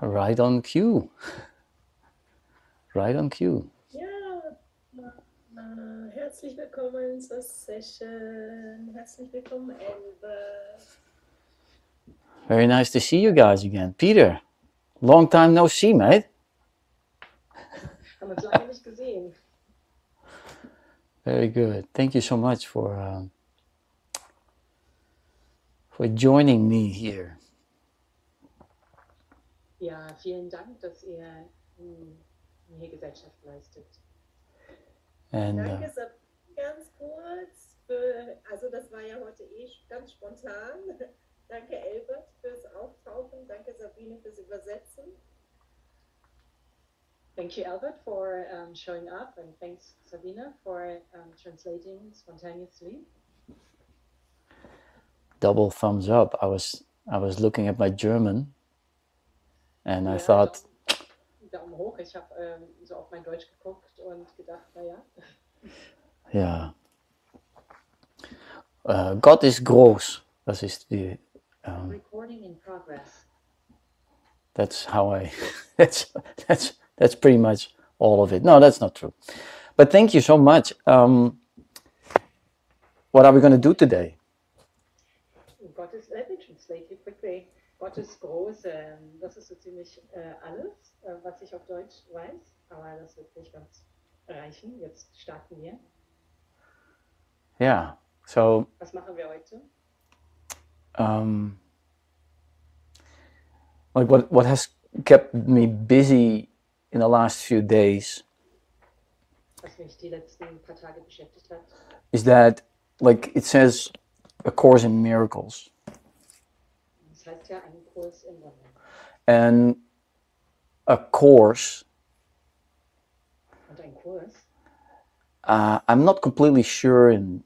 Right on cue. Right on cue. Ja, herzlich willkommen zur Session. Herzlich willkommen, Elbe. Very nice to see you guys again. Peter, long time no see, mate. Haben uns lange nicht gesehen. Very good. Thank you so much for joining me here. Ja, vielen Dank, dass ihr mir hier Gesellschaft leistet. And Danke, ganz kurz. Also das war ja heute ganz spontan. Danke, Elbert, fürs Auftauchen. Danke, Sabine, fürs Übersetzen. Thank you, Albert, for showing up, and thanks, Sabina, for translating spontaneously. double thumbs up. I was looking at my German, and I thought, Daumen hoch. Ich habe so auf mein Deutsch geguckt und gedacht, naja. ja. Gott ist groß. Das ist die. Recording in progress. That's how I. That's pretty much all of it. No, that's not true. But thank you so much. What are we going to do today? Let me translate it quickly. Gott ist groß. Das ist so ziemlich alles, was ich auf Deutsch weiß. Aber das wird nicht ganz reichen. Jetzt starten wir. Yeah. So. Was machen wir heute? Like what has kept me busy in the last few days Was mich die letzten paar Tage beschäftigt hat, is that, like it says, a course in miracles. das heißt ja ein Kurs in Wundern. And a course, Und ein Kurs, I'm not completely sure in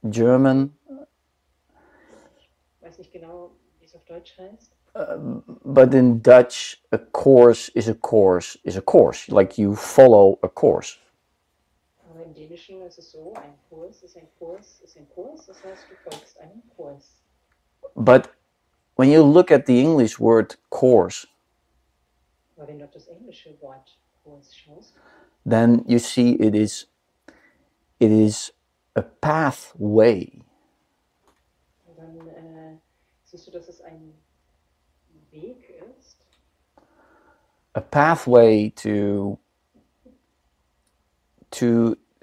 German, ich weiß nicht genau, wie es auf Deutsch heißt. but in Dutch, a course is a course is a course. Like you follow a course. Aber im Dänischen ist es so, ein Kurs ist ein Kurs ist ein Kurs, das heißt, du folgst einem Kurs. But when you look at the English word course, Aber wenn du auf das englische Wort Kurs schaust, then you see it is a pathway. dann siehst du, dass es ein Weg ist. A pathway to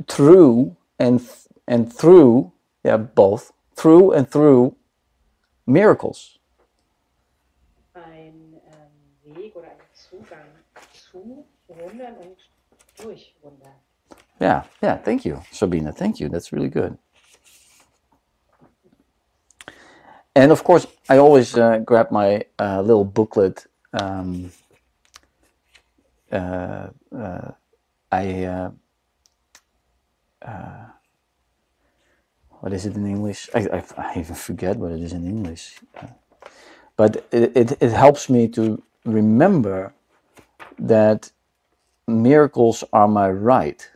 through and through, yeah, both through and through miracles. Ein Weg oder ein Zugang zu Wundern und durch Wunder. Yeah, thank you, Sabina, thank you, that's really good. And of course, I always grab my little booklet. What is it in English? I even forget what it is in English. But it helps me to remember that miracles are my right.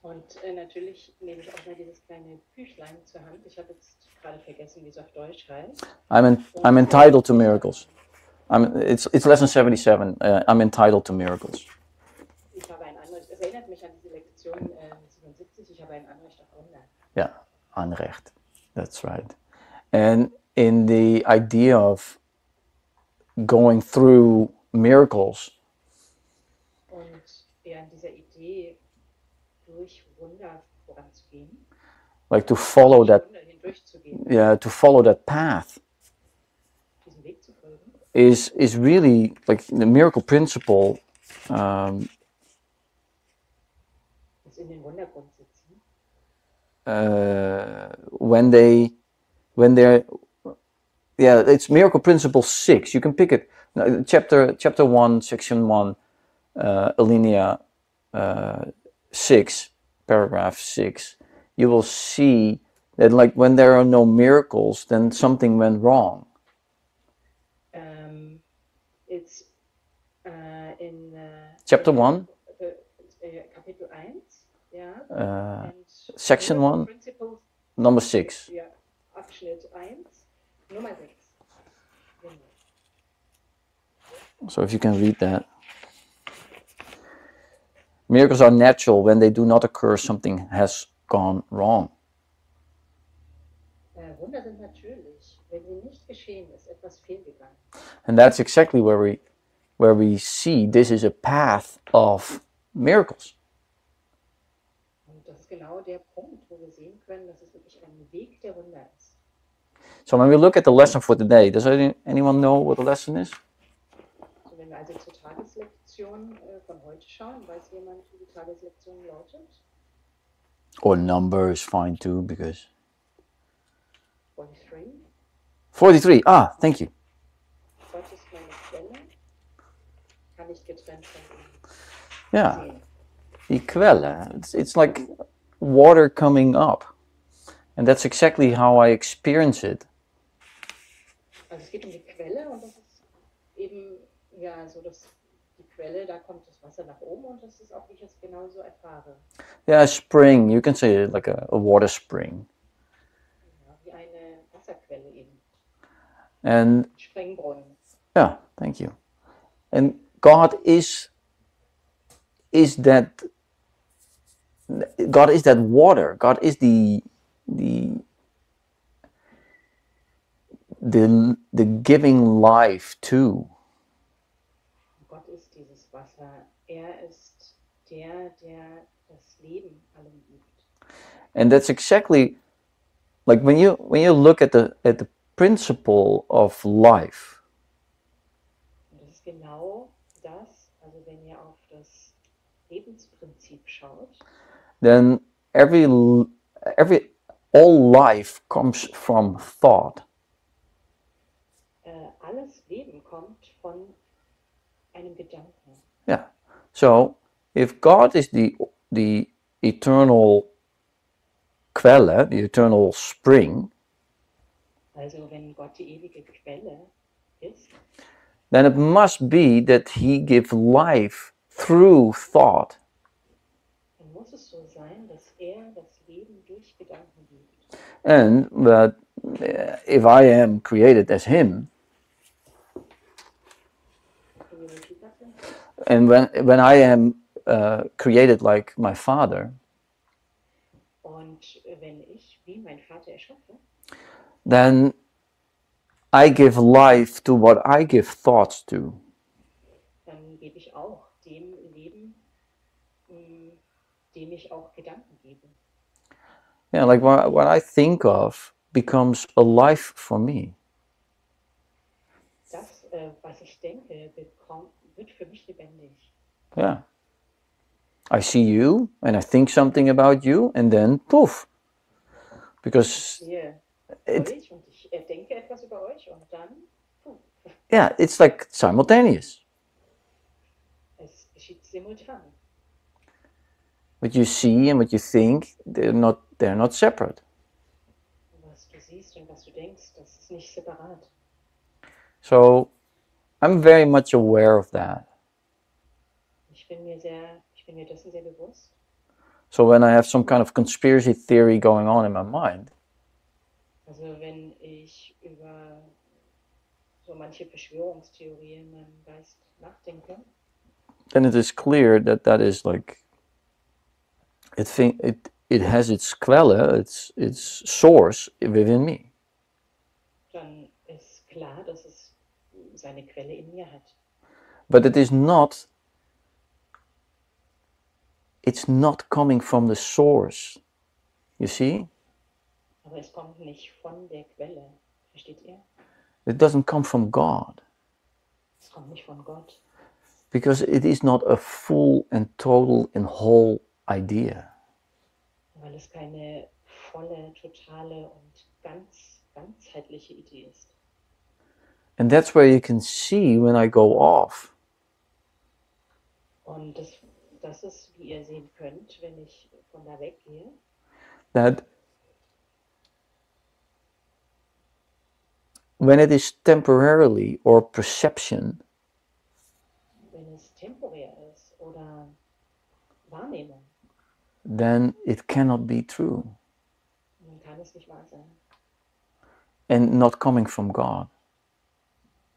Und natürlich nehme ich auch mal dieses kleine Büchlein zur Hand. Ich habe jetzt gerade vergessen, wie es auf Deutsch heißt. I'm entitled to miracles. It's lesson 77. I'm entitled to miracles. Ich habe ein Anrecht. Es erinnert mich an diese Lektion 77. Ich habe ein Anrecht auf Wunder. Yeah, Anrecht. That's right. And in the idea of going through miracles, und ja, in dieser Idee, durch Wunder voranzugehen, like to follow that, Wunder hindurchzugehen, yeah, to follow that path diesen Weg zu folgen, is really like the miracle principle. ist in den Wundergrund sitzen. When they're, yeah, it's miracle principle 6. You can pick it, chapter 1, section 1, alinea 6, paragraph 6. You will see that, like, when there are no miracles, then something went wrong. It's in chapter 1, Kapitel 1, ja, section 1, number 6. Ja, Abschnitt 1, Nummer 6. Genau. So if you can read that. Miracles are natural. When they do not occur, something has gone wrong. Wunder sind natürlich. Wenn sie nicht geschehen, ist etwas fehlgegangen. And that's exactly where we see this is a path of miracles. Und das ist genau der Punkt, wo wir sehen können, dass es wirklich ein Weg der Wunder ist. So when we look at the lesson for today, does anyone know what the lesson is? So, wenn wir also zur Tageslektion von heute schauen, weiß jemand, wie die Tageslektion lautet? Or number is fine too, because 43. 43. Ah, thank you. Gott ist meine Quelle, kann nicht getrennt von ihm Yeah. sehen. Die Quelle. It's like water coming up. And that's exactly how I experience it. Also es geht um die Quelle und das ist eben ja so, dass die Quelle, da kommt das Wasser nach oben und das ist auch, wie ich es genauso erfahre. Yeah, a spring. You can say it like a water spring. Ja, wie eine Wasserquelle eben. And Springbrunnen. yeah, thank you. And God is that water. God is the giving life too. Gott ist dieses Wasser. Er ist der das Leben allem gibt. And that's exactly like when you look at the principle of life. Und das ist genau das, also wenn ihr auf das Lebensprinzip schaut, Then all life comes from thought. alles Leben kommt von einem Gedanken. Yeah. So if God is the eternal Quelle, the eternal spring, Also wenn Gott die ewige Quelle ist, then it must be that he gives life through thought. dann muss es so sein, dass er das Leben durch Gedanken gibt. And that if I am created as him, Can you repeat that then? and when I am created like my father, Und wenn ich wie mein Vater erschaffe, then I give life to what I give thoughts to. dann gebe ich auch dem Leben, dem ich auch Gedanken gebe. Yeah, like what I think of becomes a life for me. Das, was ich denke, wird für mich lebendig. Yeah. I see you and I think something about you and then poof. Because Ich sehe it, euch und ich denke etwas über euch und dann, yeah, it's like simultaneous. es geschieht simultan. What you see and what you think, they're not separate. Was du siehst und was du denkst, das ist nicht separat. So I'm very much aware of that. Ich bin mir dessen sehr bewusst. So when I have some kind of conspiracy theory going on in my mind, Also wenn ich über so manche Verschwörungstheorien in meinem Geist nachdenke, then it is clear that is like it has its quelle, its source within me. dann ist klar, dass es seine Quelle in mir hat. But it's not coming from the source. You see? Aber es kommt nicht von der Quelle. Versteht ihr? It doesn't come from God. Es kommt nicht von Gott. Because it is not a full and total and whole idea. Weil es keine volle, totale und ganzheitliche Idee ist. And that's where you can see when I go off. Und das ist, wie ihr sehen könnt, wenn ich von da weggehe, That when it is temporarily or perception, wenn es temporär ist oder Wahrnehmung, then it cannot be true dann kann es nicht wahr sein and not coming from God.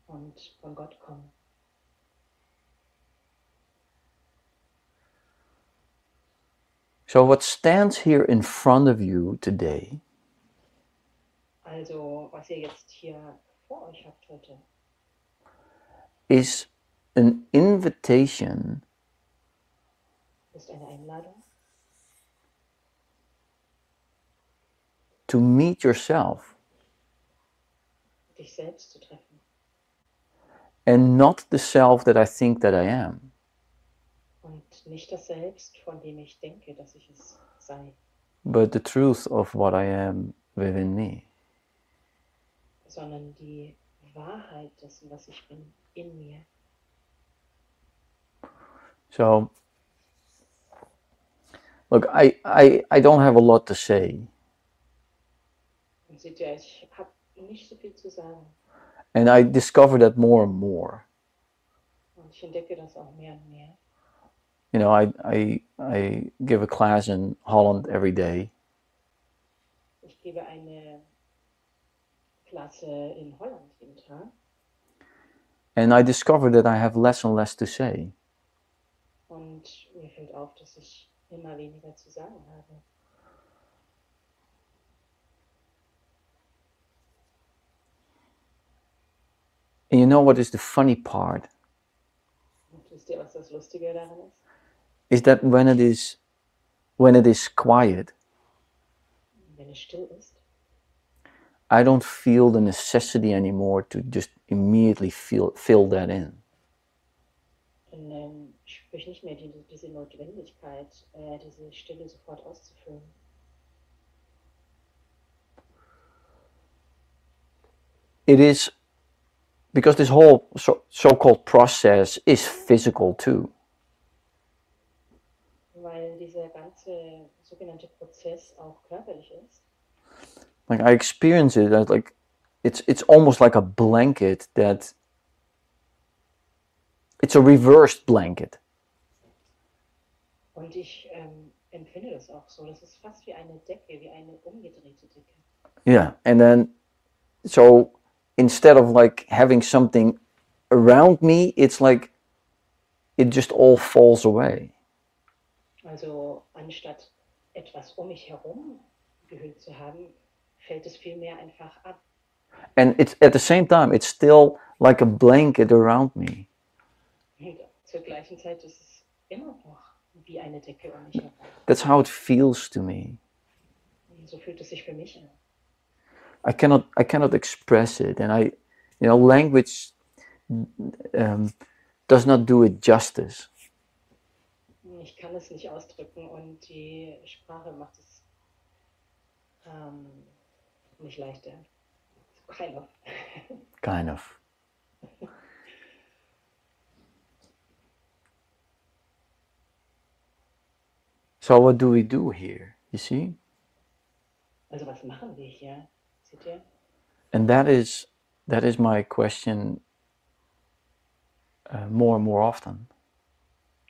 und von Gott kommen. So what stands here in front of you today Also, was ihr jetzt hier vor euch habt heute, is an invitation ist eine Einladung, to meet yourself dich selbst zu treffen. and not the self that I think that I am. Und nicht das Selbst, von dem ich denke, dass ich es sei, But the truth of what I am within me. sondern die Wahrheit dessen, was ich bin, in mir. So, look, I don't have a lot to say. Und seht ihr, ich habe nicht so viel zu sagen. And I discover that more and more. Und ich entdecke das auch mehr und mehr. You know, I give a class in Holland every day. Ich gebe eine Klasse in Holland jeden Tag. And I discover that I have less and less to say. Und mir fällt auf, dass ich immer weniger zu sagen habe. And you know what is the funny part? Und wisst ihr, was das Lustige daran ist? Is that when it is quiet, Wenn es still ist, I don't feel the necessity anymore to just immediately fill that in. dann spüre ich nicht mehr diese Notwendigkeit, diese Stille sofort auszufüllen. It is because this whole so-called process is physical too. Weil dieser ganze sogenannte Prozess auch körperlich ist. Like I experience it as like it's almost like a blanket that it's a reversed blanket. Und ich empfinde das auch so. Das ist fast wie eine Decke, wie eine umgedrehte Decke. Yeah, and then so instead of like having something around me, it's like it just all falls away. Also anstatt etwas um mich herum gehüllt zu haben, fällt es vielmehr einfach ab. And it's at the same time, it's still like a blanket around me. Und zur gleichen Zeit ist es immer noch wie eine Decke um mich herum. That's how it feels to me. Und so fühlt es sich für mich an. I cannot express it, and language does not do it justice. Ich kann es nicht ausdrücken und die Sprache macht es nicht leichter. Kind of. Kind of. So what do we do here? You see? Also was machen wir hier? Seht ihr? And that is my question more and more often.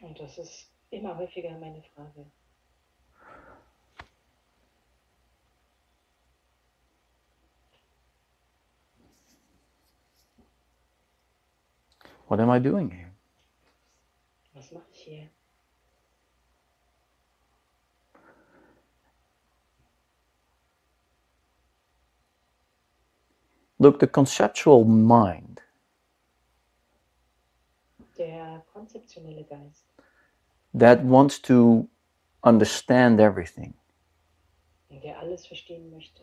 Und das ist immer häufiger meine Frage. What am I doing here? Was mache ich hier? Look, the conceptual mind Der konzeptionelle Geist, that wants to understand everything, der alles verstehen möchte,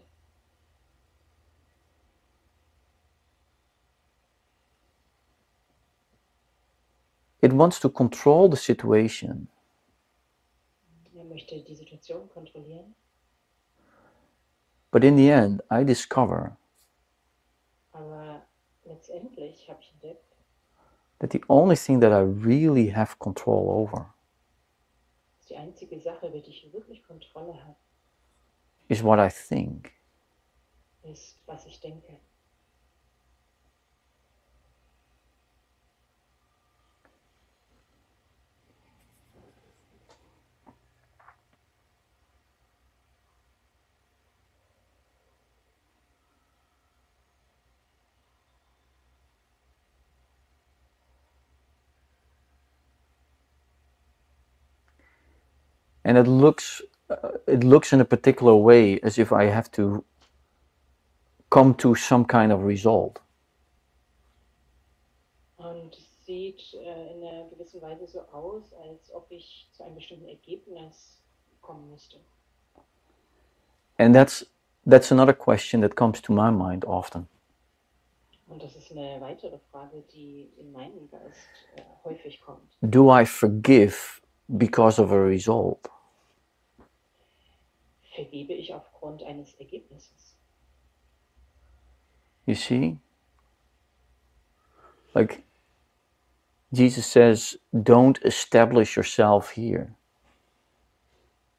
it wants to control the situation. möchte die Situation kontrollieren. But in the end, I discover Aber letztendlich habe ich entdeckt, that the only thing that I really have control over dass die einzige Sache, über die ich wirklich Kontrolle habe, is what I think. ist, was ich denke. And it looks in a particular way as if I have to come to some kind of result. Und es sieht in einer gewissen Weise so aus, als ob ich zu einem bestimmten Ergebnis kommen müsste. And that's another question that comes to my mind often. Und das ist eine weitere Frage, die in meinen Geist häufig kommt. Do I forgive because of a result? Vergebe ich aufgrund eines Ergebnisses? You see? Like Jesus says, don't establish yourself here.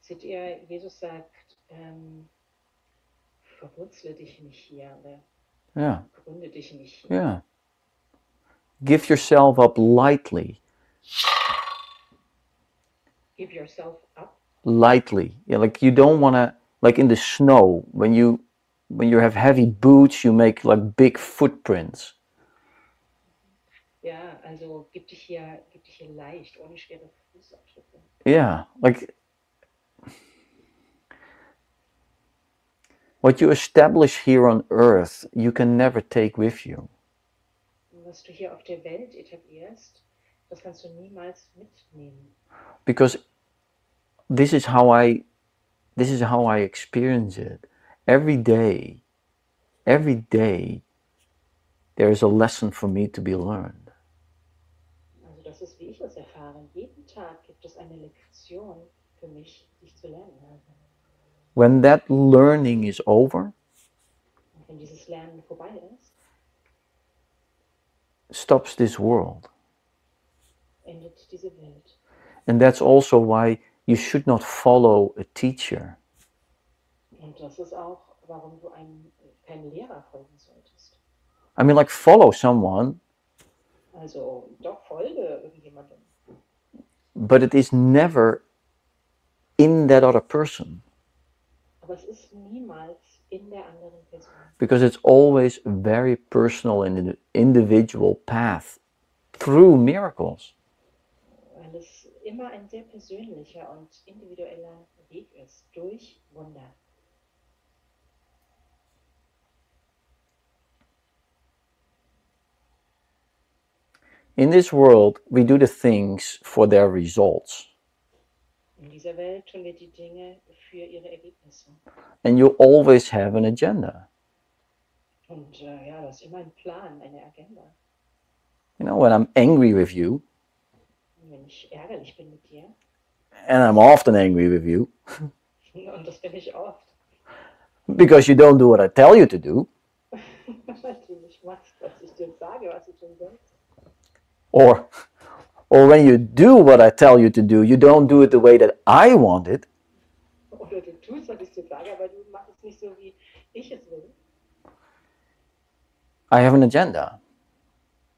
Seht ihr, Jesus sagt, verwurzle dich nicht hier oder Yeah. gründe dich nicht hier. Yeah. Give yourself up lightly. Give yourself up. Lightly. Yeah, like you don't want to, like in the snow, when you have heavy boots, you make like big footprints. Ja, also gib dich hier leicht, ohne schwere Fußabdrücke. Yeah, like what you establish here on earth, you can never take with you. Was du hier auf der Welt etablierst, das kannst du niemals mitnehmen. Because this is how I experience it. Every day, there is a lesson for me to be learned. Also das ist, wie ich es erfahre. Jeden Tag gibt es eine Lektion für mich, die ich zu lernen habe. When that learning is over, Und wenn dieses Lernen vorbei ist, stops this world. endet diese Welt. And that's also why you should not follow a teacher. Und das ist auch, warum du keinem Lehrer folgen solltest. I mean, like follow someone, Also doch folge irgendjemandem. but it is never in that other person. Aber es ist niemals in der anderen Person. Because it's always a very personal and individual path through miracles. Weil es immer ein sehr persönlicher und individueller Weg ist, durch Wunder. In this world, we do the things for their results. In dieser Welt tun wir die Dinge für ihre Ergebnisse. And you always have an agenda. Und ja, das ist immer ein Plan, eine Agenda. You know, when I'm angry with you, Und wenn ich ärgerlich bin mit dir, and I'm often angry with you, und das bin ich oft, because you don't do what I tell you to do, weil du nicht machst, was ich dir sage, was du tun sollst. or when you do what I tell you to do, you don't do it the way that I want it, Oder du tust, was ich dir sage, aber du machst es nicht so, wie ich es will. I have an agenda.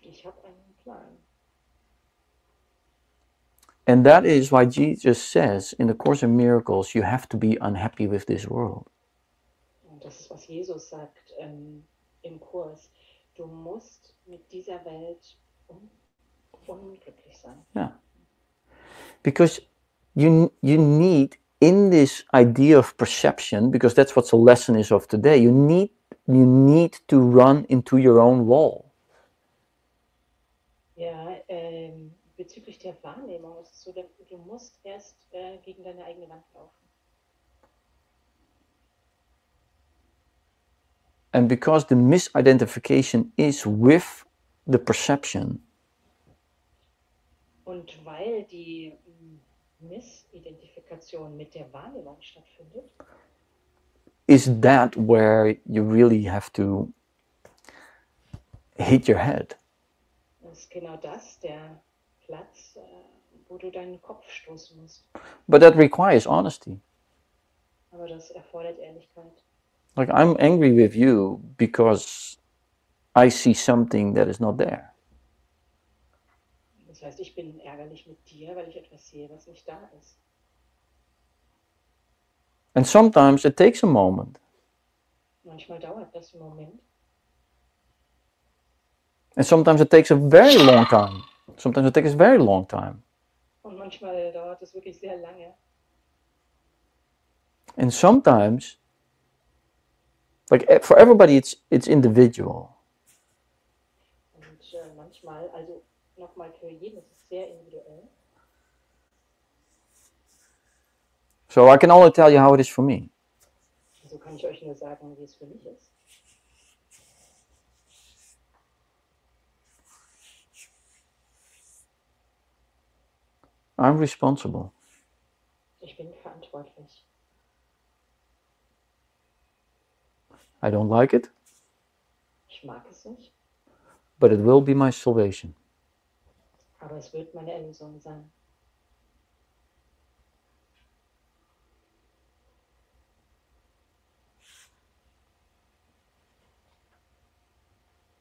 Ich habe einen Plan. And that is why Jesus says in the Course in Miracles, you have to be unhappy with this world. Und das ist, was Jesus sagt im Kurs. Du musst mit dieser Welt unglücklich sein. Yeah. Because you need, in this idea of perception, because that's what the lesson is of today, you need to run into your own wall. Ja, bezüglich der Wahrnehmung ist es so, du musst erst gegen deine eigene Wand laufen. And because the misidentification is with the perception, Und weil die Missidentifikation mit der Wahrnehmung stattfindet, is that where you really have to hit your head. ist genau das der Platz, wo du deinen Kopf stoßen musst. But that requires honesty. Aber das erfordert Ehrlichkeit. Like, I'm angry with you because I see something that is not there. Das heißt, ich bin ärgerlich mit dir, weil ich etwas sehe, was nicht da ist. And sometimes it takes a moment. Manchmal dauert das einen Moment. And sometimes it takes a very long time. Sometimes it takes a very long time. Und manchmal dauert es wirklich sehr lange. And sometimes, like for everybody, it's individual. Und manchmal, also nochmal für jeden, ist es sehr individuell. So I can only tell you how it is for me. Also kann ich euch nur sagen, wie es für mich ist. I'm responsible. Ich bin verantwortlich. I don't like it, Ich mag es nicht, but it will be my salvation. aber es wird meine Erlösung sein.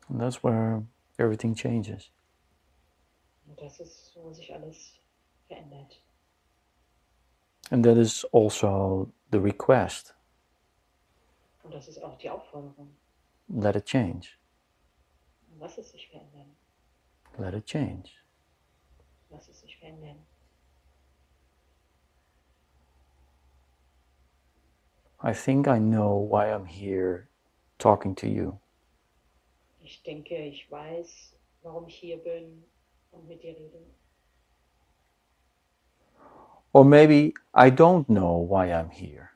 And that's where everything changes. Und das ist, wo sich alles verändert. And that is also the request. Und das ist auch die Aufforderung. Let it change. Lass es sich verändern. Let it change. Lass es sich verändern. I think I know why I'm here talking to you. Ich denke, ich weiß, warum ich hier bin und mit dir rede. Or maybe I don't know why I'm here.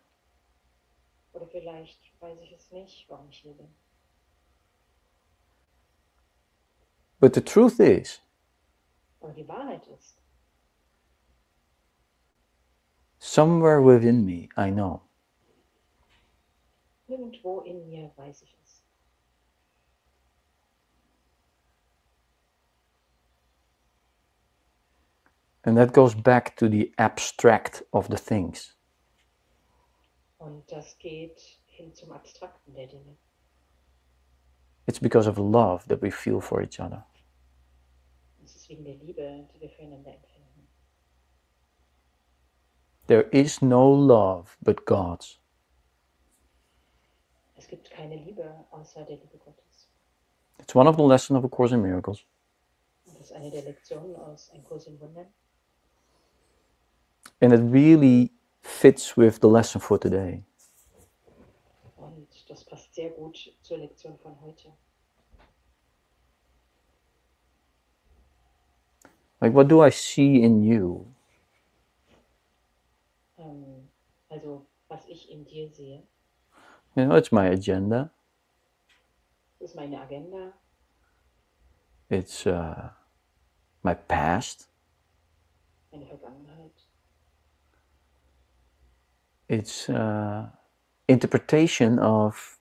Oder vielleicht weiß ich es nicht, warum ich hier bin. But the truth is, Aber die Wahrheit ist, somewhere within me, I know. irgendwo in mir weiß ich es. And that goes back to the abstract of the things. Und das geht hin zum Abstrakten der Dinge. It's because of love that we feel for each other. Es ist wegen der Liebe, die wir füreinander empfinden. There is no love but God's. Es gibt keine Liebe außer der Liebe Gottes. It's one of the lessons of A Course in Miracles. Und das ist eine der Lektionen aus Ein Kurs in Wundern. And it really fits with the lesson for today. Und das passt sehr gut zur Lektion von heute. Like, what do I see in you? Also, was ich in dir sehe, You know, it's my agenda. das ist meine Agenda, It's my past. meine Vergangenheit. It's interpretation of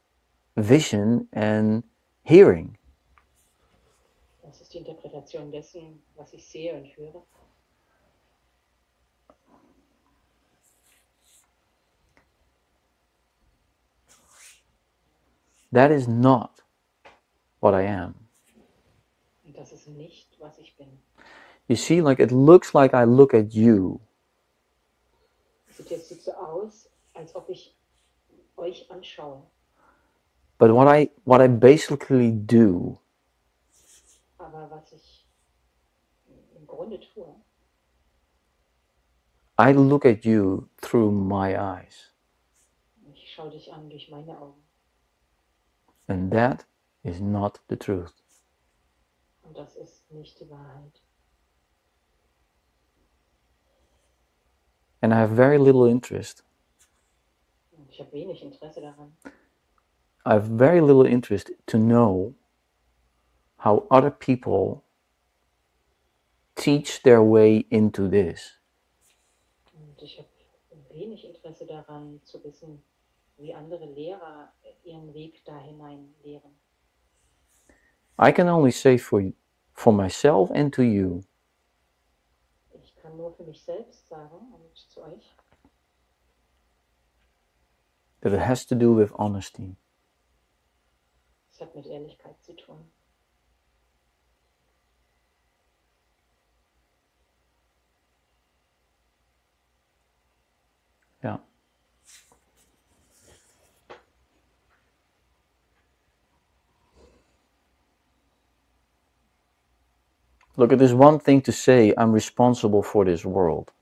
vision and hearing. Das ist die Interpretation dessen, was ich sehe und höre. That is not what I am. Und das ist nicht, was ich bin. You see, like it looks like I look at you, Es sieht jetzt so aus, als ob ich euch anschaue. but what I basically do Aber was ich im Grunde tue, I look at you through my eyes. ich schaue dich an durch meine Augen. And that is not the truth. Und das ist nicht die Wahrheit. And I have very little interest. Und ich habe wenig Interesse daran. I have very little interest to know how other people teach their way into this. Und ich habe wenig Interesse daran zu wissen, wie andere Lehrer ihren Weg da hinein lehren. I can only say for myself and to you Ich kann nur für mich selbst sagen und zu euch, that it has to do with honesty. es hat mit Ehrlichkeit zu tun. Yeah. Look, it is one thing to say I'm responsible for this world.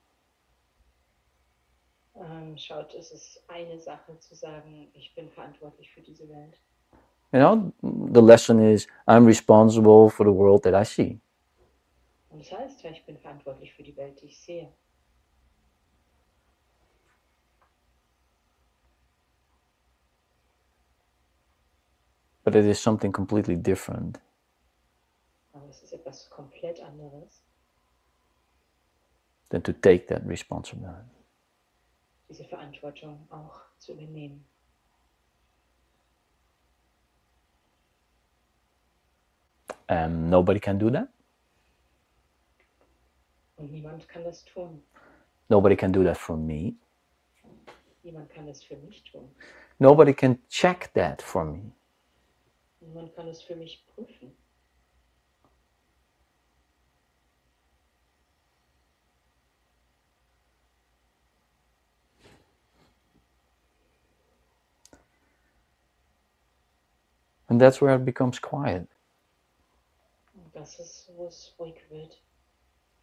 Schaut, es ist eine Sache zu sagen, ich bin verantwortlich für diese Welt. You know, the lesson is I'm responsible for the world that I see. Und das heißt ja, ich bin verantwortlich für die Welt, die ich sehe. But it is something completely different Aber es ist etwas komplett anderes, than to take that responsibility. diese Verantwortung auch zu übernehmen. And nobody can do that. Und niemand kann das tun. Nobody can do that for me. Niemand kann das für mich tun. Nobody can check that for me. Niemand kann es für mich prüfen. And that's where it becomes quiet. Und das ist, wo es ruhig wird.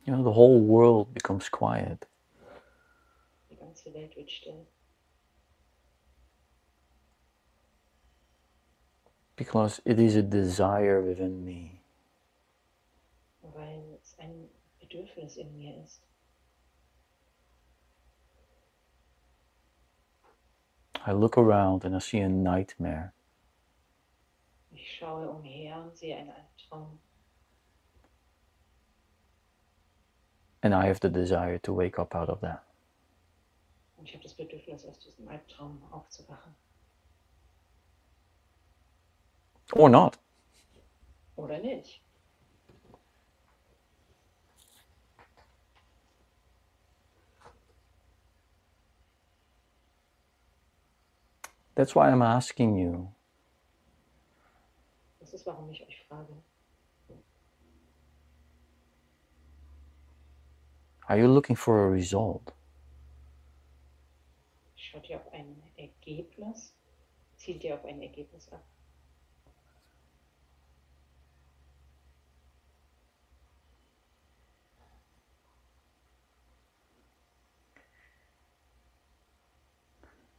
You know, the whole world becomes quiet. Die ganze Welt wird still. Because it is a desire within me. Weil es ein Bedürfnis in mir ist. I look around and I see a nightmare. Ich schaue umher und sehe einen Albtraum. And I have the desire to wake up out of that. Und ich habe das Bedürfnis, aus diesem Albtraum aufzuwachen. Or not. Oder nicht. That's why I'm asking you. Das ist, warum ich euch frage. Are you looking for a result? Schaut ihr auf ein Ergebnis? Zielt ihr auf ein Ergebnis ab?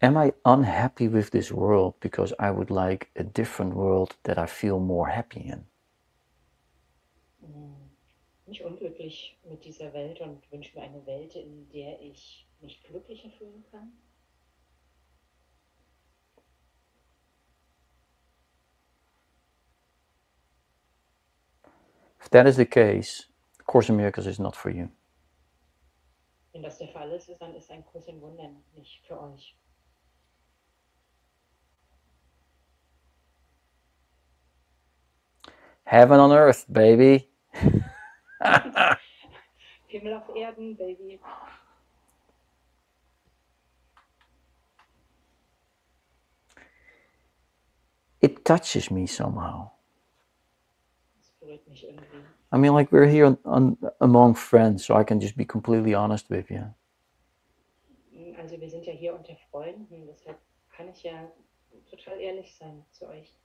Am I unhappy with this world because I would like a different world that I feel more happy in? Bin ich unglücklich mit dieser Welt und wünsche mir eine Welt, in der ich mich glücklicher fühlen kann? If that is the case, Course in Miracles is not for you. Wenn das der Fall ist, dann ist ein Kurs in Wundern nicht für euch. Heaven on earth, baby. Himmel auf Erden, Baby. It touches me somehow. Das berührt mich irgendwie. I mean, like we're here among friends, so I can just be completely honest with you. Also wir sind ja hier unter Freunden, deshalb kann ich ja total ehrlich sein zu euch.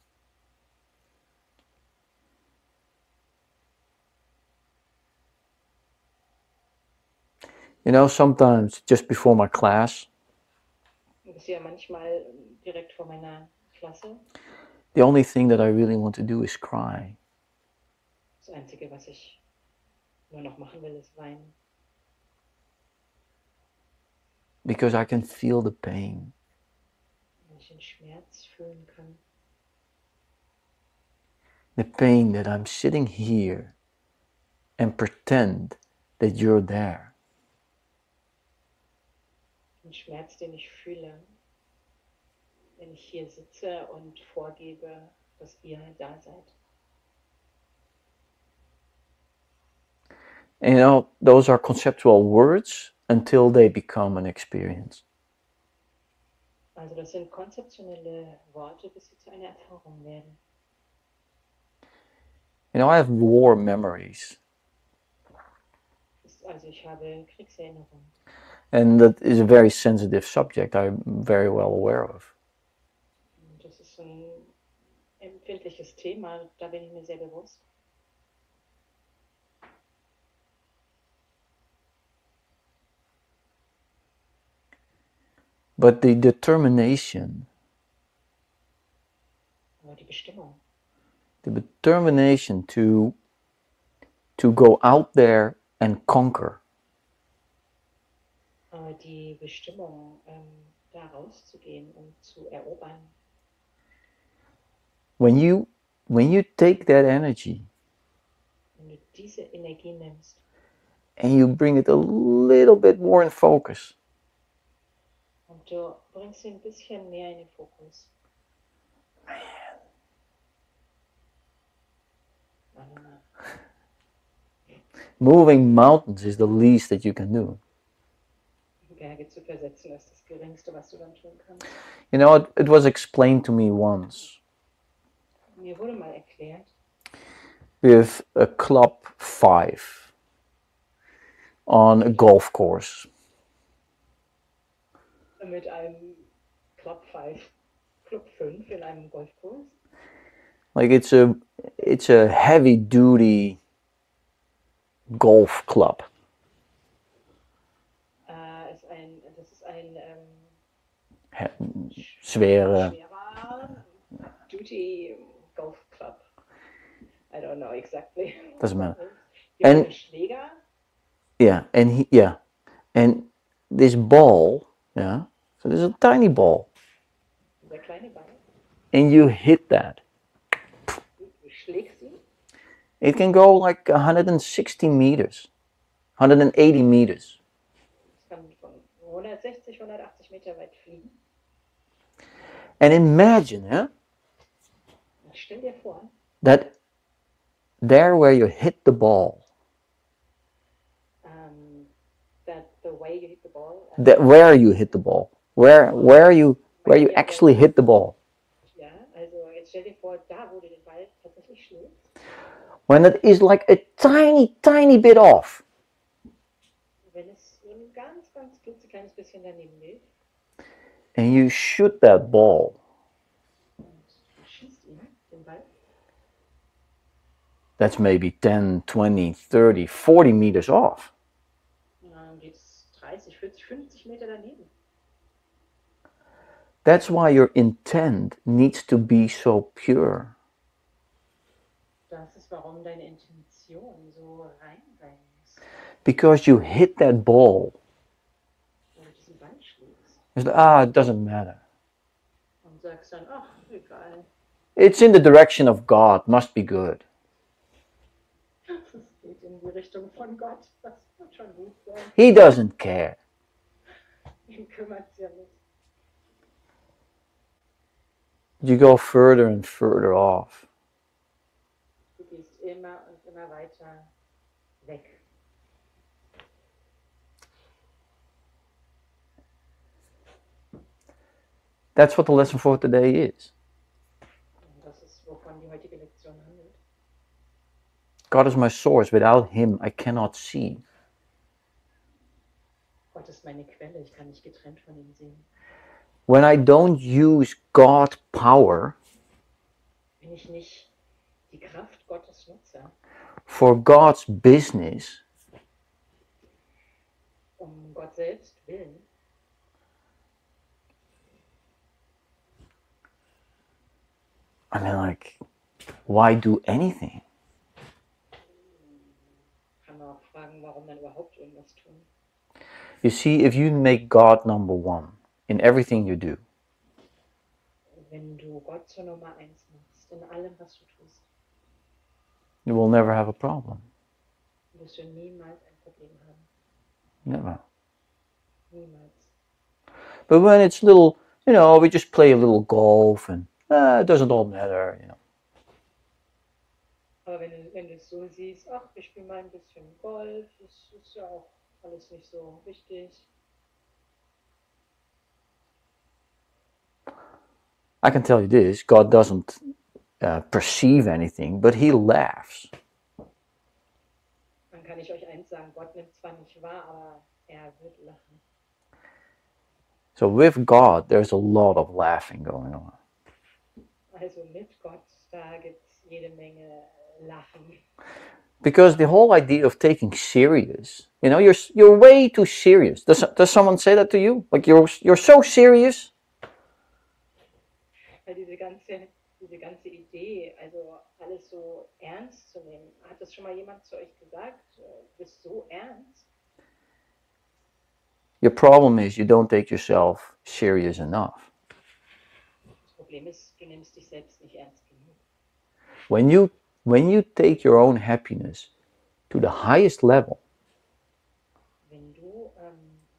You know, sometimes just before my class, Das ist ja manchmal direkt vor meiner Klasse. the only thing that I really want to do is cry. Das Einzige, was ich nur noch machen will, ist weinen. Because I can feel the pain. Weil ich den Schmerz fühlen kann. The pain that I'm sitting here and pretend that you're there. Den Schmerz, den ich fühle, wenn ich hier sitze und vorgebe, dass ihr da seid. And you know, those are conceptual words until they become an experience. Also das sind konzeptionelle Worte, bis sie zu einer Erfahrung werden. You know, I have war memories. Also ich habe Kriegserinnerungen. And that is a very sensitive subject, I'm very well aware of. Das ist ein empfindliches Thema, da bin ich mir sehr bewusst. but the determination. Aber die Bestimmung. The determination to go out there and conquer. Aber die Bestimmung, da rauszugehen und zu erobern. When you take that energy Wenn du diese Energie nimmst and you bring it a little bit more in focus, und du bringst sie ein bisschen mehr in den Fokus. moving mountains is the least that you can do. Berge zu versetzen ist das Geringste, was du dann tun kannst. You know, it was explained to me once Mir wurde mal erklärt, with a club 5 on a golf course. mit einem Club 5 in einem Golfkurs. Like it's a heavy duty golf club. Das ist ein schwerer duty golf club. I don't know exactly. Doesn't matter. And Schläger. Yeah, and this ball, yeah. So there's a tiny ball. Der kleine Ball. And you hit that. Du schlägst ihn. It can go like 160 meters, 180 meters. Es kann von 160, 180 Meter weit fliegen. And imagine, yeah, stell dir vor, that there where you hit the ball, that the way you hit the ball, that where you hit the ball, where you actually hit the ball. Ja, also jetzt stell dir vor, da wo du den Ball tatsächlich schlägst. When it is like a tiny bit off. Wenn es ein ganz klitzekleines bisschen daneben liegt. And you shoot that ball. Und du schießt ihn, den Ball. That's maybe 10, 20, 30, 40 meters off. Dann geht es 30, 40, 50 Meter daneben. That's why your intent needs to be so pure. Das ist, warum deine Intention so rein sein muss. Because you hit that ball. Wenn du diesen Ball schlägst. It's like, it doesn't matter. Und sagst dann, ach, egal. It's in the direction of God, must be good. Es geht in die Richtung von Gott, das wird schon gut sein. He doesn't care. Ihn kümmert es ja nicht. You go further and further off. Du gehst immer und immer weiter weg. That's what the lesson for today is. Und das ist, wovon die heutige Lektion handelt. God is my source. Without Him, I cannot see. Gott ist meine Quelle, ich kann nicht getrennt von ihm sehen. When I don't use God's power Wenn ich nicht die Kraft Gottes nutze, for God's business, Gott selbst willen, I mean, like, why do anything? kann man auch fragen, warum dann überhaupt irgendwas tun. You see, if you make God number one in everything you do, Wenn du Gott zur Nummer 1 machst, in allem, was du tust, you will never have a problem. wirst du niemals ein Problem haben. Never. Niemals. But when it's little, we just play a little golf and it doesn't all matter, Aber wenn du es so siehst, ach, ich spiele mal ein bisschen Golf, das ist ja auch alles nicht so wichtig. I can tell you this, God doesn't perceive anything, but He laughs. Dann kann ich euch eins sagen, Gott nimmt zwar nicht wahr, aber er wird lachen. So with God, there's a lot of laughing going on. Also mit Gott, da gibt es jede Menge Lachen. Because the whole idea of taking serious, you're way too serious. Does someone say that to you? Like you're so serious? Weil diese ganze Idee, also alles so ernst zu nehmen, hat das schon mal jemand zu euch gesagt? Du bist so ernst? Your problem is you don't take yourself serious enough. Das Problem ist, du nimmst dich selbst nicht ernst genug. When you take your own happiness to the highest level, wenn du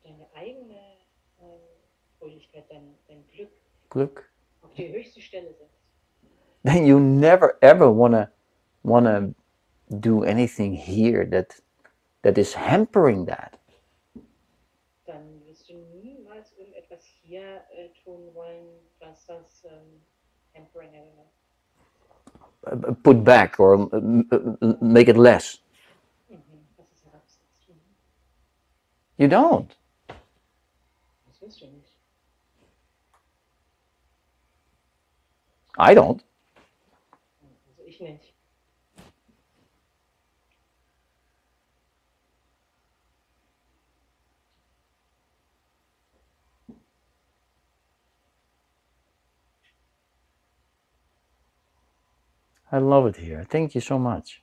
deine eigene Fröhlichkeit, dein Glück, auf die höchste Stelle setzt, then you never ever wanna do anything here that is hampering that. dann wirst du niemals irgendetwas hier tun wollen, was das hampering, I don't know. Put back or make it less. Was es herabsetzt. You don't. Das wirst du nicht. I don't. Also ich nicht. I love it here. Thank you so much.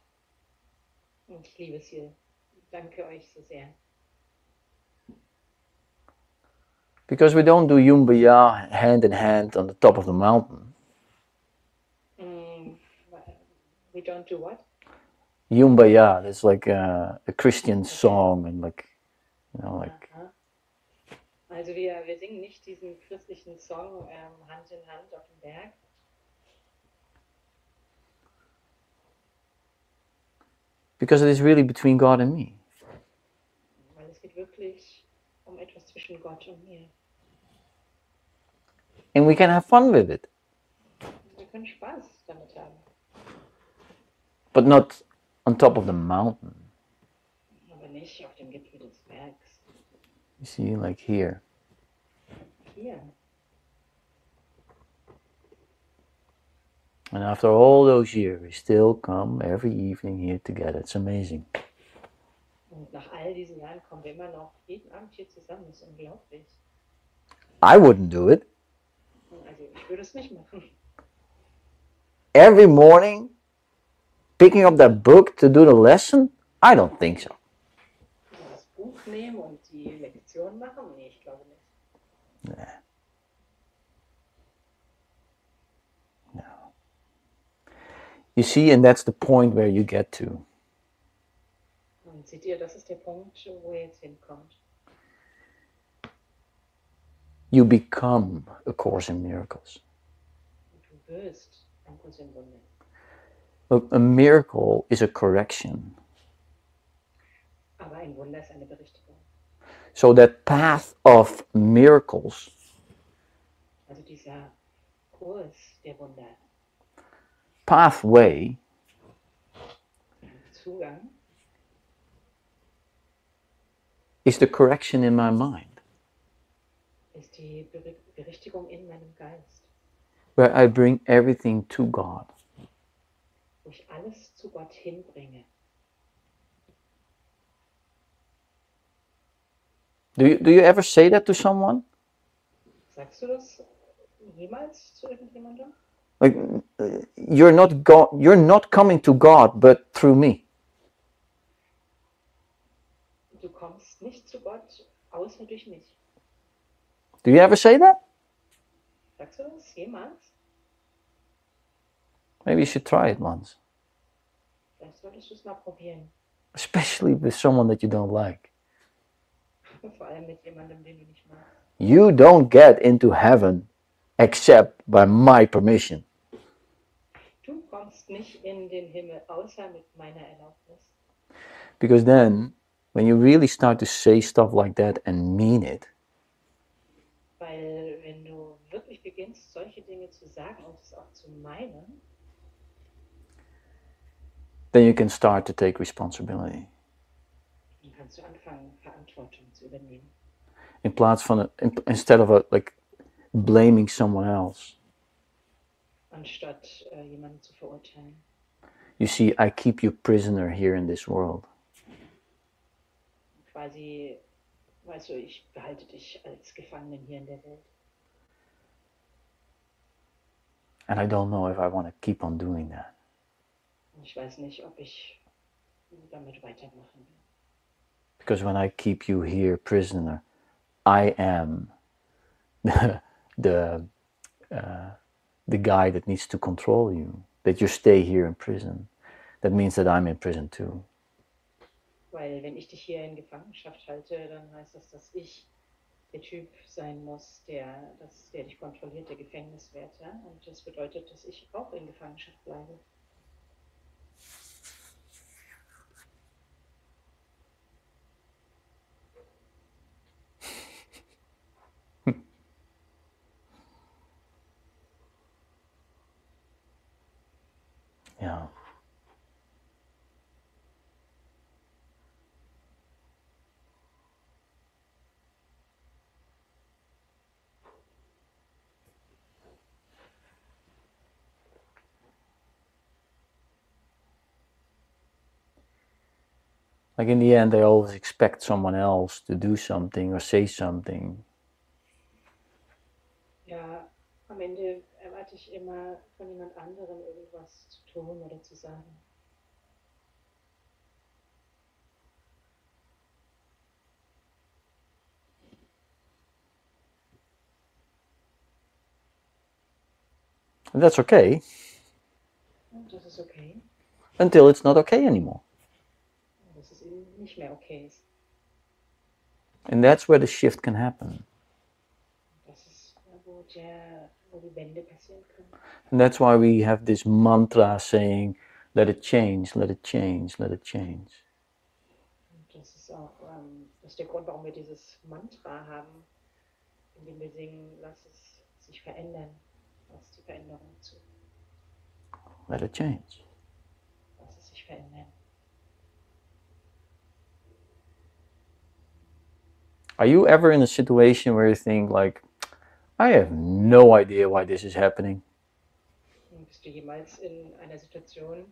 Ich liebe es hier. Danke euch so sehr. Because we don't do Yumbaya hand in hand on the top of the mountain. We don't do what? Yumbaya, that's like a Christian song and like. Aha. Also wir singen nicht diesen christlichen Song Hand in Hand auf dem Berg. Because it is really between God and me. Weil es geht wirklich um etwas zwischen Gott und mir. And we can have fun with it. Wir können Spaß damit haben. But not on top of the mountain. Aber nicht auf dem Gipfel des Bergs. You see, like here. Hier. And after all those years, we still come every evening here together. It's amazing. Und nach all diesen Jahren kommen wir immer noch jeden Abend hier zusammen. Das ist unglaublich. I wouldn't do it. Also ich würde es nicht machen. Every morning, picking up that book to do the lesson? I don't think so. Das Buch nehmen und die Lektion machen? Nee, ich glaube nicht. Nah. No. You see, and that's the point where you get to. Und seht ihr, das ist der Punkt, wo ihr jetzt hinkommt. You become A Course in Miracles. Du wirst ein Kurs in Wundern. Look, a miracle is a correction. Aber ein Wunder ist eine Berichtigung. So that path of miracles Also dieser Kurs der Wunder, pathway Zugang, is the correction in my mind, ist die Berichtigung in meinem Geist, where I bring everything to God. wo ich alles zu Gott hinbringe. Do you ever say that to someone? Sagst du das jemals zu irgendjemandem? Like you're not coming to God, but through me. Du kommst nicht zu Gott, außer durch mich. Do you ever say that? Sagst du das jemals? Maybe you should try it once, Vielleicht solltest du es mal probieren. especially with someone that you don't like. Vor allem mit jemandem, den du nicht magst. You don't get into heaven except by my permission. Du kommst nicht in den Himmel, außer mit meiner Erlaubnis. Because then, when you really start to say stuff like that and mean it, Weil wenn du wirklich beginnst, solche Dinge zu sagen und es auch zu meinen, then you can start to take responsibility. dann kannst du anfangen, Verantwortung zu übernehmen. Instead of like blaming someone else, Anstatt jemanden zu verurteilen. You see, I keep you prisoner here in this world. Quasi, weißt du, ich behalte dich als Gefangenen hier in der Welt. And I don't know if I want to keep on doing that. Ich weiß nicht, ob ich damit weitermachen will. Because when I keep you here prisoner, I am the guy that needs to control you. That you stay here in prison. That means that I'm in prison too. Weil wenn ich dich hier in Gefangenschaft halte, dann heißt das, dass ich der Typ sein muss, der dich kontrolliert, der Gefängniswärter. Und das bedeutet, dass ich auch in Gefangenschaft bleibe. Yeah. Like in the end, I always expect someone else to do something or say something. Ja, am Ende erwarte ich immer von jemand anderem irgendwas zu tun oder zu sagen. And that's okay. Und das ist okay. Until it's not okay anymore. Dass es eben nicht mehr okay ist. And that's where the shift can happen. Das ist, wo die Wende passieren können. And that's why we have this mantra saying, let it change, let it change, let it change. Und das ist auch das ist der Grund, warum wir dieses Mantra haben, in dem wir singen, lass es sich verändern, lass die Veränderung zu. Let it change. Lass es sich verändern. Are you ever in a situation where you think like, I have no idea why this is happening? Bist du jemals in einer Situation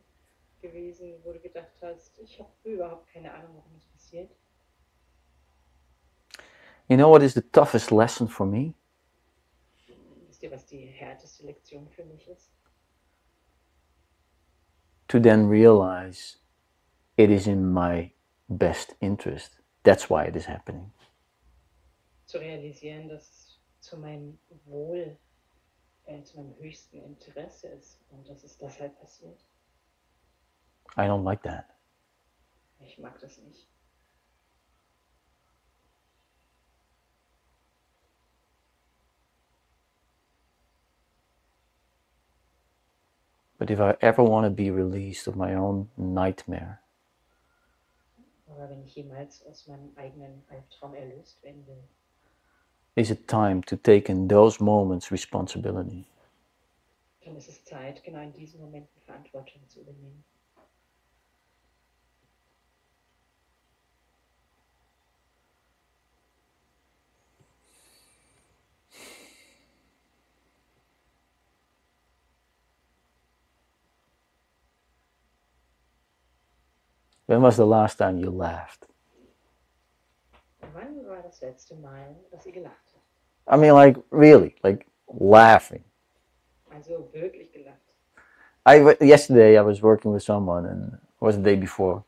gewesen, wo du gedacht hast, ich habe überhaupt keine Ahnung, warum das passiert? You know what is the toughest lesson for me? Wisst ihr, was die härteste Lektion für mich ist? To then realize it is in my best interest. That's why it is happening. Zu realisieren, dass es zu meinem Wohl, zu meinem höchsten Interesse ist und dass es deshalb passiert. I don't like that. Ich mag das nicht. But if I ever want to be released of my own nightmare, Aber wenn ich jemals aus meinem eigenen Albtraum erlöst werden will, is it time to take in those moments responsibility? dann ist es Zeit, genau in diesen Momenten Verantwortung zu übernehmen. When was the last time you laughed? Wann war das letzte Mal, dass ihr gelacht habt? I mean, like, really, like, laughing. Also wirklich gelacht. Yesterday I was working with someone, and it was the day before.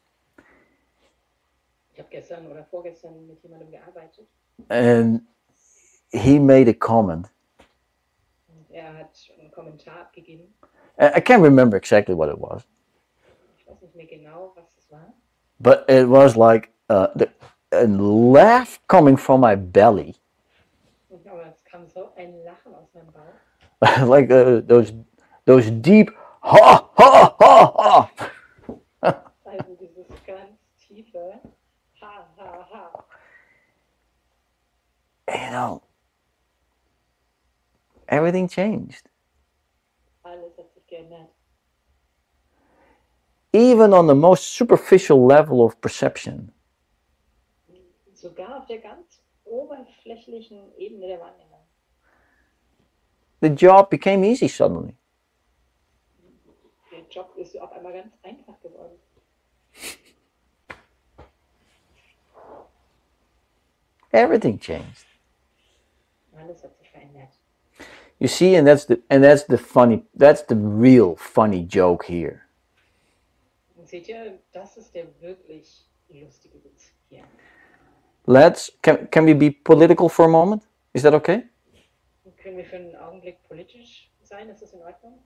Ich habe gestern oder vorgestern mit jemandem gearbeitet. And he made a comment. Und er hat einen Kommentar abgegeben. I can't remember exactly what it was. Ich weiß nicht mehr genau, was es war. But it was like a laugh coming from my belly. Aber es kam so ein Lachen aus meinem Bauch. Like those deep ha ha ha ha. Also dieses ganz tiefe Ha, ha, ha. You know, everything changed. Alles hat sich geändert. Even on the most superficial level of perception. Sogar auf der ganz oberflächlichen Ebene der Wahrnehmung. The job became easy suddenly. Der Job ist auf einmal ganz einfach geworden. Everything changed. Alles hat sich verändert. You see, and that's the real funny joke here. Und seht ihr, das ist der wirklich lustige Witz hier. Can we be political for a moment? Is that okay? Können wir für einen Augenblick politisch sein? Ist das in Ordnung?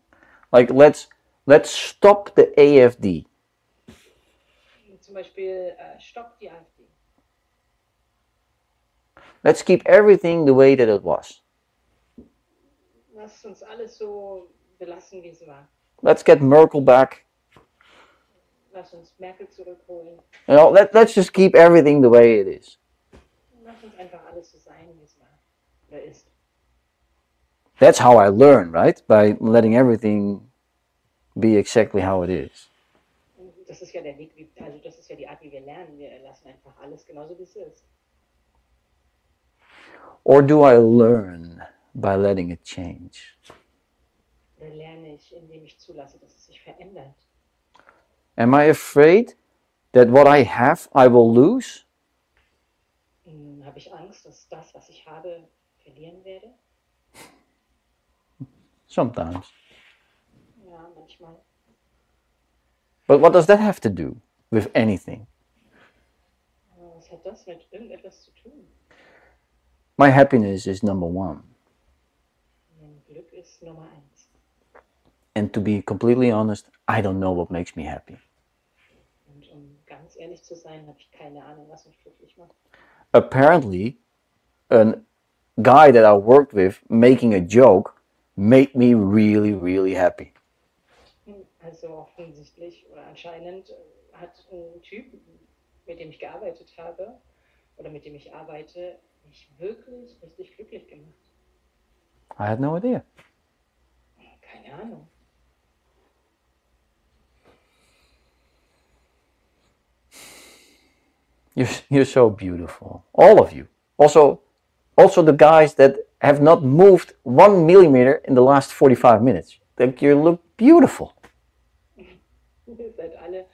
Like let's stop the AfD. Zum Beispiel stoppt die AfD. Let's keep everything the way that it was. Lasst uns alles so belassen, wie es war. Let's get Merkel back. Lasst uns Merkel zurückholen. You know, let's just keep everything the way it is. Lasst uns einfach alles so sein, wie es war oder ist. That's how I learn, right? By letting everything be exactly how it is. Das ist ja der Weg, also das ist ja die Art, wie wir lernen. Wir lassen einfach alles genauso, wie es ist. Or do I learn by letting it change? Oder lerne ich, indem ich zulasse, dass es sich verändert? Am I afraid that what I have I will lose? Habe ich Angst, dass das, was ich habe, verlieren werde? Sometimes. Ja, manchmal. But what does that have to do with anything? Was hat das mit irgendetwas zu tun? My happiness is number one. Mein Glück ist Nummer 1. And to be completely honest, I don't know what makes me happy. Und um ganz ehrlich zu sein, habe ich keine Ahnung, was mich glücklich macht. Apparently, a guy that I worked with making a joke made me really, really happy. Also offensichtlich oder anscheinend hat ein Typ, mit dem ich gearbeitet habe oder mit dem ich arbeite, mich wirklich richtig glücklich gemacht. I had no idea. Keine Ahnung. You're so beautiful, all of you. Also the guys that have not moved 1 millimeter in the last 45 minutes. Like you look beautiful. Ihr seid alle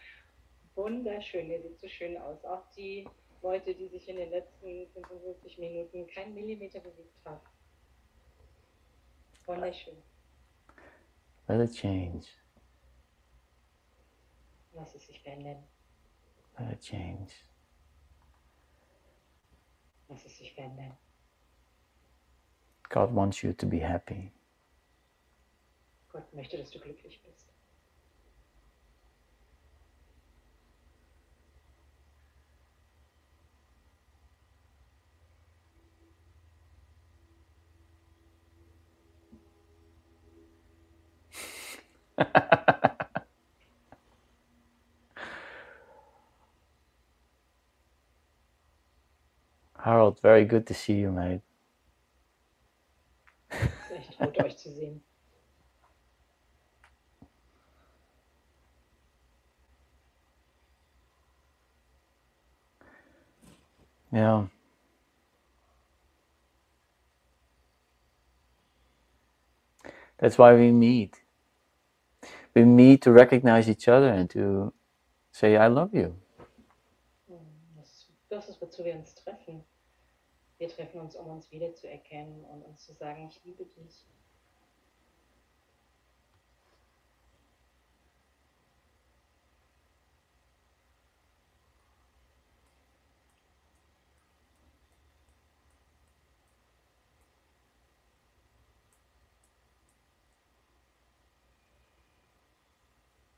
wunderschön, ihr seht so schön aus. Auch die Leute, die sich in den letzten 55 Minuten keinen Millimeter bewegt haben. Wunderschön. Let it change. Lass es sich verändern. Let it change. Lass es sich verändern. God wants you to be happy. Gott möchte, dass du glücklich bist. Harold, very good to see you, mate. Es ist echt gut, euch zu sehen. Yeah. That's why we meet. We meet to recognize each other and to say, I love you. Das ist, wozu wir uns treffen. Wir treffen uns, um uns wiederzuerkennen und uns zu sagen, ich liebe dich.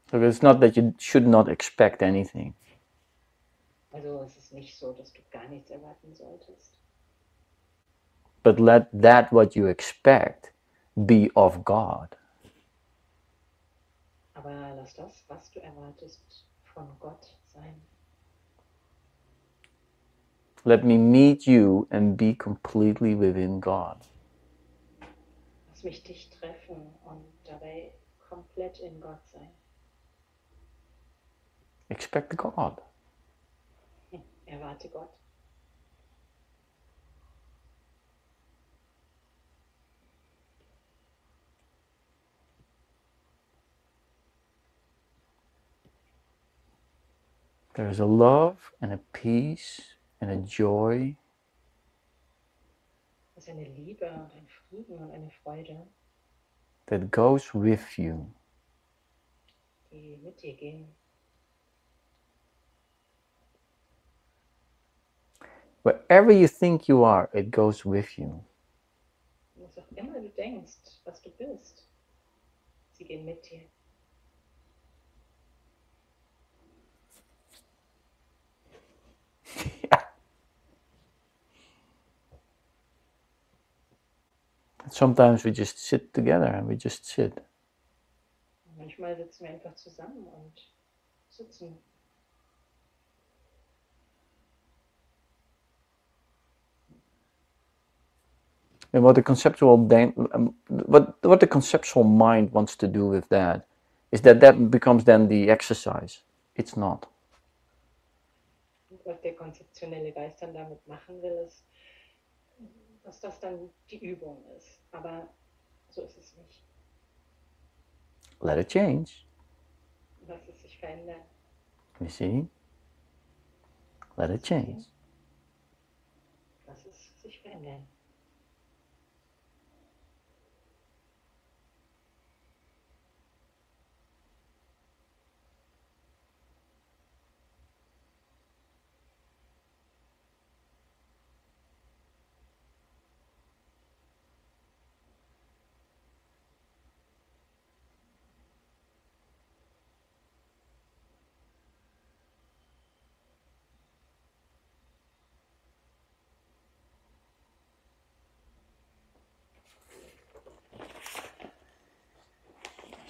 So it's not that you should not expect anything. Also es ist nicht so, dass du gar nichts erwarten solltest. But let that what you expect be of God. Aber lass das, was du erwartest, von Gott sein. Let me meet you and be completely within God. Lass mich dich treffen und dabei komplett in Gott sein. Expect God. Erwarte Gott. There is a love and a peace and a joy Es ist eine Liebe und ein Frieden und eine Freude, that goes with you. die mit dir gehen. Wherever you think you are, it goes with you. Was auch immer du denkst, was du bist, sie gehen mit dir. Sometimes we just sit together and we just sit. Manchmal sitzen wir einfach zusammen und sitzen. And what the what the conceptual mind wants to do with that is that becomes then the exercise. It's not. Was der konzeptionelle Geist dann damit machen will, ist, dass das dann die Übung ist. Aber so ist es nicht. Let it change. Lass es sich verändern. You see? Let it change. Lass es sich verändern.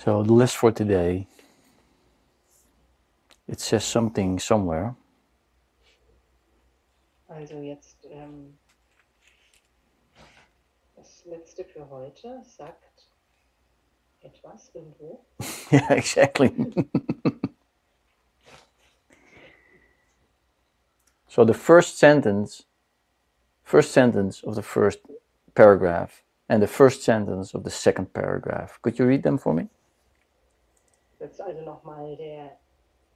So the list for today, it says something somewhere. Also jetzt das letzte für heute sagt etwas irgendwo. Yeah, exactly. So the first sentence of the first paragraph and the first sentence of the second paragraph. Could you read them for me? Jetzt also nochmal der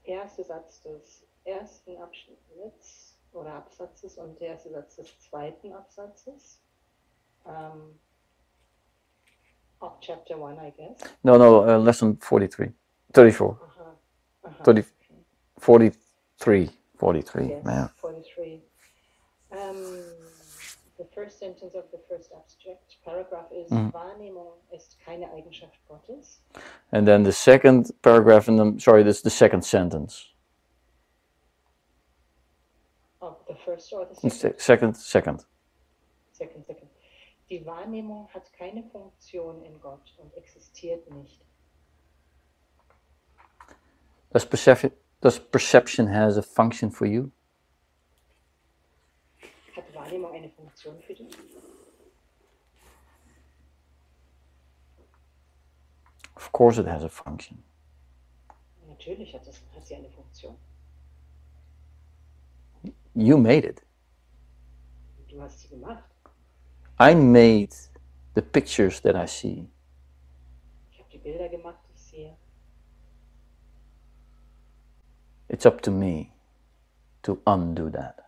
erste Satz des ersten Abschnitts oder Absatzes und der erste Satz des zweiten Absatzes. Of chapter 1, I guess. No, lesson 43. 34. 30, 43. 43, yes, man. 43. The first sentence of the first abstract paragraph is Wahrnehmung ist keine Eigenschaft Gottes. And then the second paragraph that's the second sentence. Oh, the first or the second? Second. Second. Die Wahrnehmung hat keine Funktion in Gott und existiert nicht. Does perception has a function for you? Hat Wahrnehmung eine Funktion für dich? Of course it has a function. Natürlich hat sie eine Funktion. You made it. Du hast sie gemacht. I made the pictures that I see. Ich habe die Bilder gemacht, die ich sehe. It's up to me to undo that.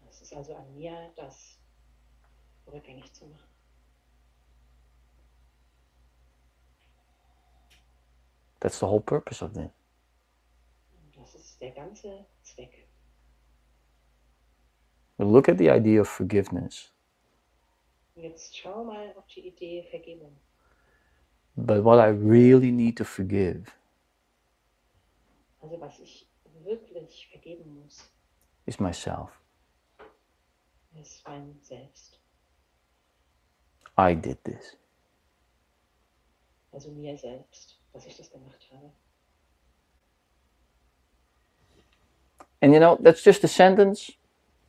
Es ist also an mir, das rückgängig zu machen. That's the whole purpose of this. Das ist der ganze Zweck. Look at the idea of forgiveness. Jetzt schau mal auf die Idee Vergebung. But what I really need to forgive Also was ich wirklich vergeben muss, is myself. ist mein Selbst. I did this. Also mir selbst, dass ich das gemacht habe. And you know, that's just a sentence.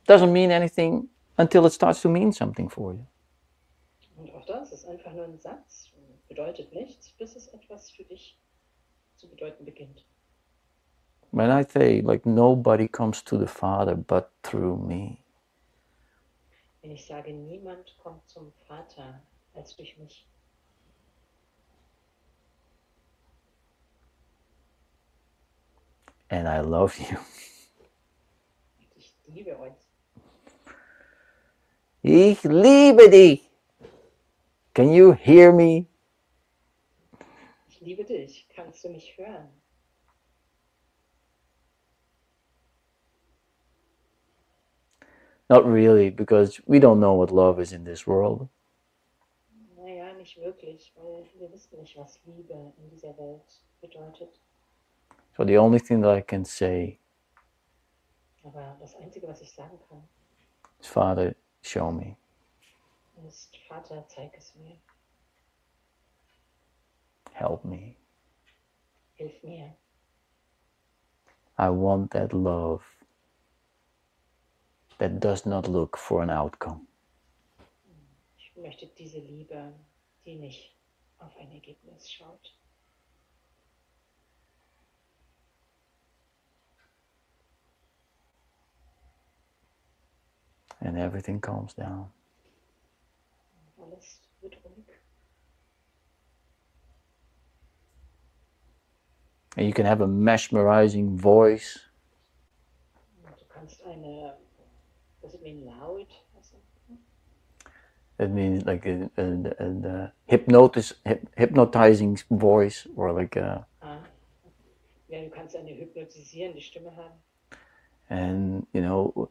Doesn't mean anything until it starts to mean something for you. Und auch das ist einfach nur ein Satz, bedeutet nichts, bis es etwas für dich zu bedeuten beginnt. When I say, like, nobody comes to the Father but through me. Wenn ich sage, niemand kommt zum Vater als durch mich. and I love you. Ich liebe uns. Ich liebe dich. Can you hear me? Ich liebe dich. Kannst du mich hören? Not really, because we don't know what love is in this world. Naja, nicht wirklich, weil wir wissen nicht, was Liebe in dieser Welt bedeutet. So the only thing that I can say Aber das Einzige, was ich sagen kann, is, Father, show me. ist, Vater, zeig es mir. Help me. Hilf mir. I want that love that does not look for an outcome. Ich möchte diese Liebe, die nicht auf ein Ergebnis schaut. And everything calms down. Alles wird ruhig. And you can have a mesmerizing voice. Und du kannst eine, does it mean loud? That means like a hypnotizing voice, or like a... Ja, du kannst eine hypnotisierende Stimme haben. And, you know,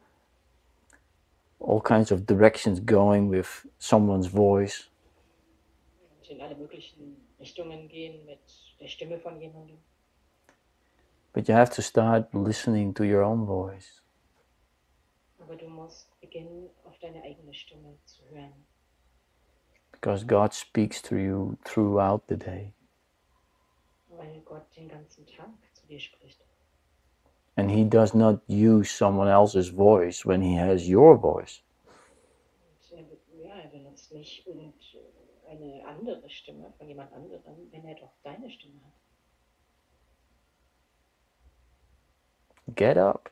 all kinds of directions going with someone's voice. Und in alle möglichen Richtungen gehen mit der Stimme von jemandem. But you have to start listening to your own voice. Aber du musst beginnen, auf deine eigene Stimme zu hören. Because God speaks to you throughout the day. Weil Gott den ganzen Tag zu dir spricht. And He does not use someone else's voice when He has your voice. Und er benutzt nicht eine andere Stimme von jemand anderem, wenn er doch deine Stimme hat. Get up.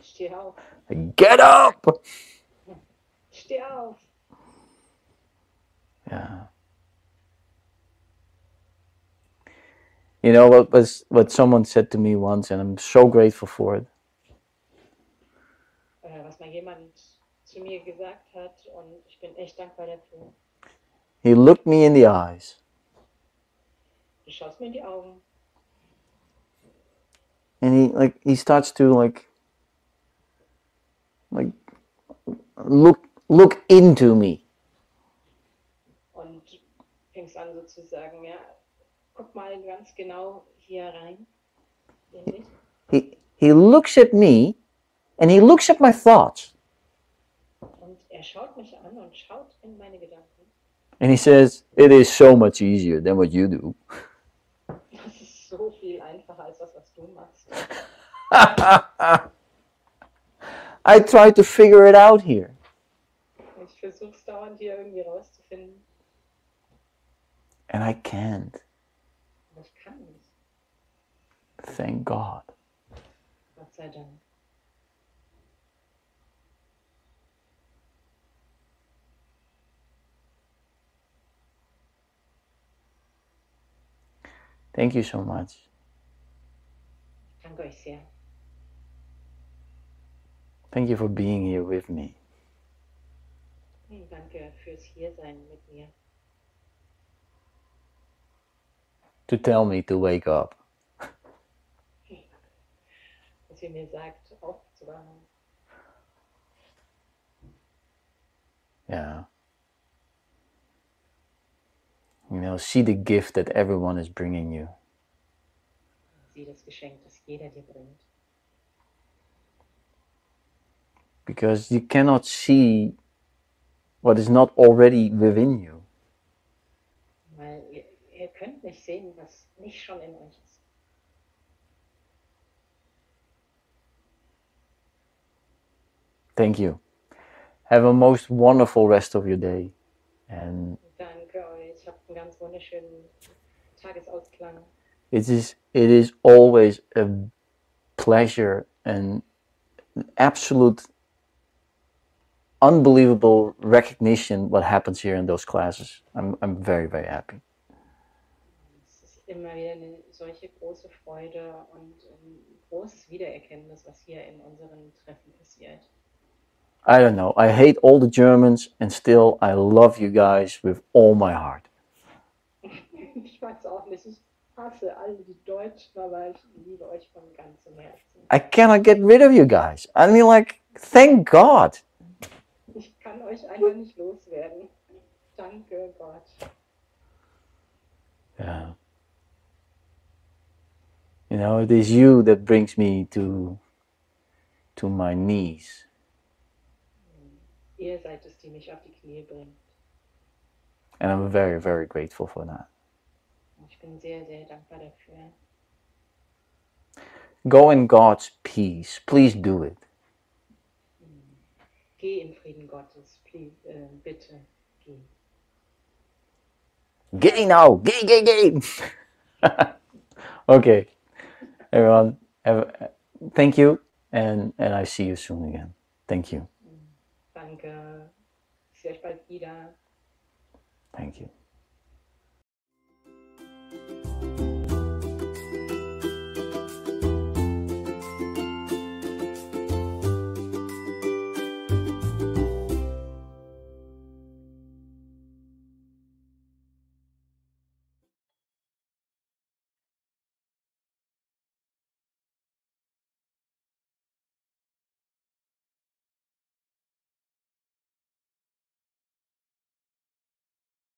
Steh auf. Get up! Steh auf. Yeah. You know what someone said to me once, and I'm so grateful for it. Was mal jemand zu mir gesagt hat, und ich bin echt dankbar dafür. He looked me in the eyes. Du schaust mir in die Augen. And he starts to like look into me. Und fängst an so zu sagen, ja, guck mal ganz genau hier rein. In mich. He looks at me and he looks at my thoughts. Und er schaut mich an und schaut in meine Gedanken. And he says, it is so much easier than what you do. Das ist so viel einfacher als das, was du machst. I try to figure it out here. Ich versuche es dauernd hier irgendwie rauszufinden. And I can't. Aber ich kann nicht. Thank God. Gott sei Dank. Thank you so much. Danke euch sehr. Thank you for being here with me. Danke fürs Hiersein mit mir. To tell me to wake up. Dass ihr mir sagt, aufzuwachen. Yeah. You know, see the gift that everyone is bringing you. Sieh das Geschenk, das jeder dir bringt. Because you cannot see what is not already within you. Weil ihr könnt nicht sehen, was nicht schon in euch ist. Thank you. Have a most wonderful rest of your day. And Danke euch. Habt einen ganz wunderschönen Tagesausklang. it is always a pleasure and absolute unbelievable recognition what happens here in those classes. I'm very, very happy. Es ist immer wieder eine solche große Freude und ein großes Wiedererkennen, was hier in unseren Treffen passiert. I don't know. I hate all the Germans and still I love you guys with all my heart. Ich weiß auch nicht, ich hasse alle die Deutschen, aber ich liebe euch von ganzem Herzen. I cannot get rid of you guys. I mean, like, thank God. Ich kann euch einfach nicht loswerden. Danke Gott. Yeah. You know, it is you that brings me to my knees. Ihr seid es, die mich auf die Knie bringt. And I'm very, very grateful for that. Ich bin sehr, sehr dankbar dafür. Go in God's peace. Please do it. Geh im Frieden Gottes, bitte geh. Gay now. Gay, gay, gay. Okay. Everyone, thank you. And I see you soon again. Thank you. Danke. Ich sehe euch bald wieder. Thank you.